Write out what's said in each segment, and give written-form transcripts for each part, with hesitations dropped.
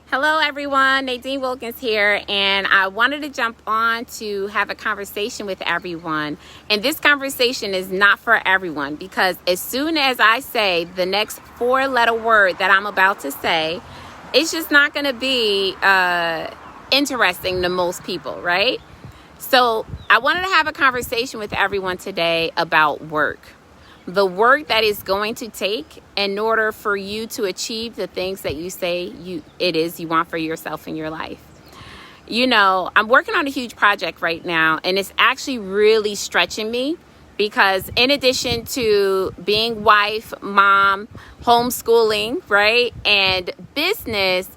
Hello everyone, Nadine Wilkins here, and I wanted to jump on to have a conversation with everyone. And this conversation is not for everyone because as soon as I say the next four-letter word that I'm about to say, it's just not going to be interesting to most people, right? So I wanted to have a conversation with everyone today about work. The work that is going to take in order for you to achieve the things that you say you want for yourself in your life. I'm working on a huge project right now, and it's actually really stretching me because in addition to being wife, mom, homeschooling, right, and business,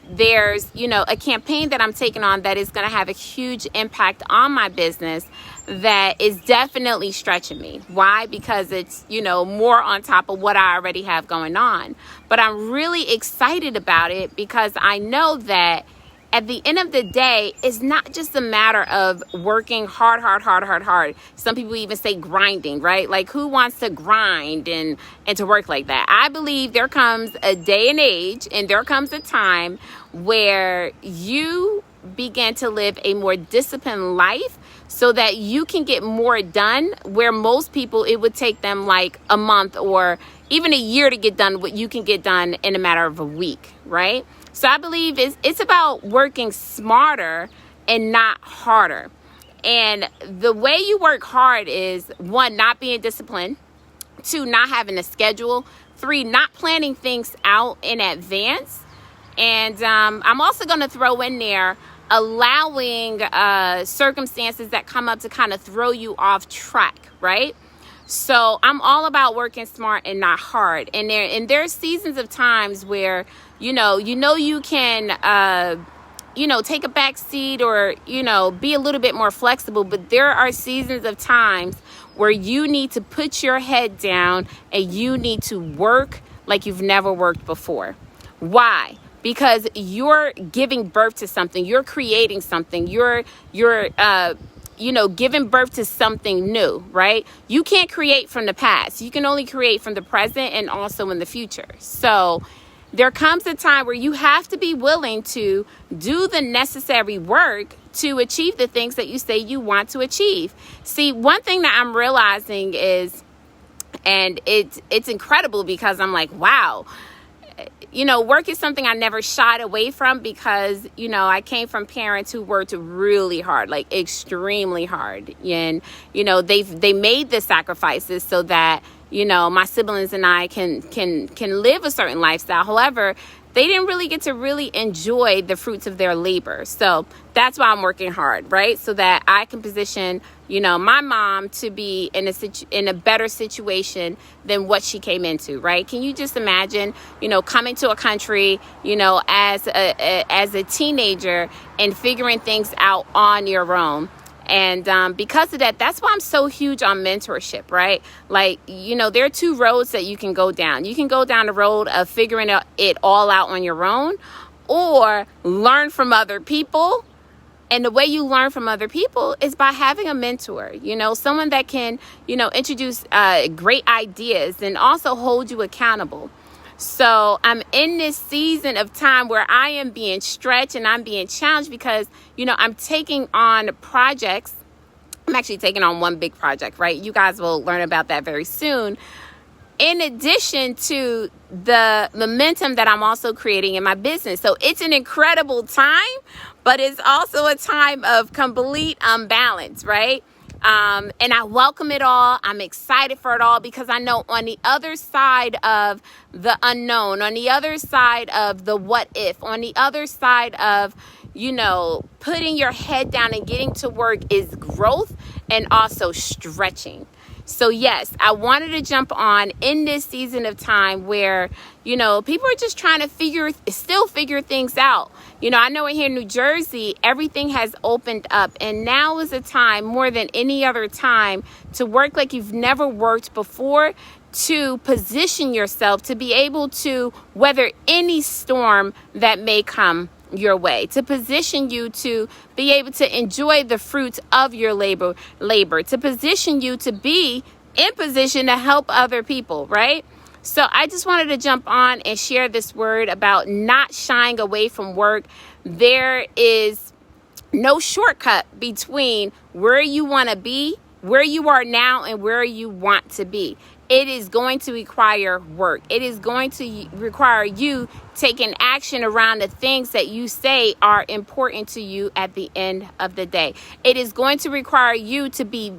there's, a campaign that I'm taking on that is going to have a huge impact on my business that is definitely stretching me. Why? Because it's, more on top of what I already have going on. But I'm really excited about it because I know that at the end of the day, it's not just a matter of working hard. Some people even say grinding, right? Like, who wants to grind and to work like that? I believe there comes a day and age, and there comes a time where you begin to live a more disciplined life so that you can get more done, where most people, it would take them like a month or even a year to get done what you can get done in a matter of a week, right? So I believe it's about working smarter and not harder. And the way you work hard is, 1, not being disciplined, 2, not having a schedule, 3, not planning things out in advance. And I'm also going to throw in there allowing circumstances that come up to kind of throw you off track, right? So I'm all about working smart and not hard. And there's seasons of times where, you can, take a back seat or, be a little bit more flexible. But there are seasons of times where you need to put your head down and you need to work like you've never worked before. Why? Because you're giving birth to something, you're creating something, you're giving birth to something new, right? You can't create from the past. You can only create from the present and also in the future. So there comes a time where you have to be willing to do the necessary work to achieve the things that you say you want to achieve. See, one thing that I'm realizing is, and it's incredible because I'm like, wow, work is something I never shied away from because, I came from parents who worked really hard, like extremely hard. And, they made the sacrifices so that, my siblings and I can live a certain lifestyle. However, they didn't really get to really enjoy the fruits of their labor. So that's why I'm working hard, right? So that I can position, my mom to be in a better situation than what she came into, right? Can you just imagine, coming to a country, as a teenager and figuring things out on your own? And because of that, that's why I'm so huge on mentorship, right? Like, there are 2 roads that you can go down. You can go down the road of figuring it all out on your own, or learn from other people. And the way you learn from other people is by having a mentor, someone that can, introduce great ideas and also hold you accountable. So I'm in this season of time where I am being stretched and I'm being challenged because, I'm taking on projects. I'm actually taking on one big project, right? You guys will learn about that very soon. In addition to the momentum that I'm also creating in my business. So it's an incredible time, but it's also a time of complete imbalance, right? And I welcome it all. I'm excited for it all because I know on the other side of the unknown, on the other side of the what if, on the other side of, putting your head down and getting to work is growth and also stretching. So yes, I wanted to jump on in this season of time where, people are just trying to figure things out. I know here in New Jersey, everything has opened up, and now is a time more than any other time to work like you've never worked before, to position yourself to be able to weather any storm that may come your way, to position you to be able to enjoy the fruits of your labor, to position you to be in position to help other people, right? So I just wanted to jump on and share this word about not shying away from work. There is no shortcut between where you want to be, where you are now, and where you want to be. It is going to require work. It is going to require you taking action around the things that you say are important to you at the end of the day. It is going to require you to be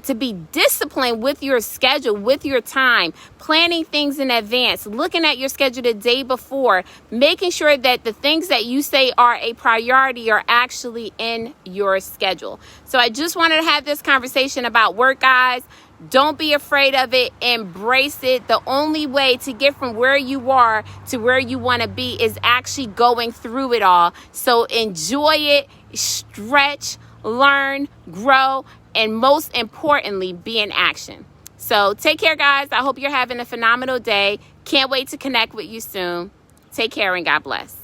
to be disciplined with your schedule, with your time, planning things in advance, looking at your schedule the day before, making sure that the things that you say are a priority are actually in your schedule. So I just wanted to have this conversation about work, guys. Don't be afraid of it. Embrace it. The only way to get from where you are to where you want to be is actually going through it all. So enjoy it, stretch, learn, grow, and most importantly, be in action. So take care, guys. I hope you're having a phenomenal day. Can't wait to connect with you soon. Take care and God bless.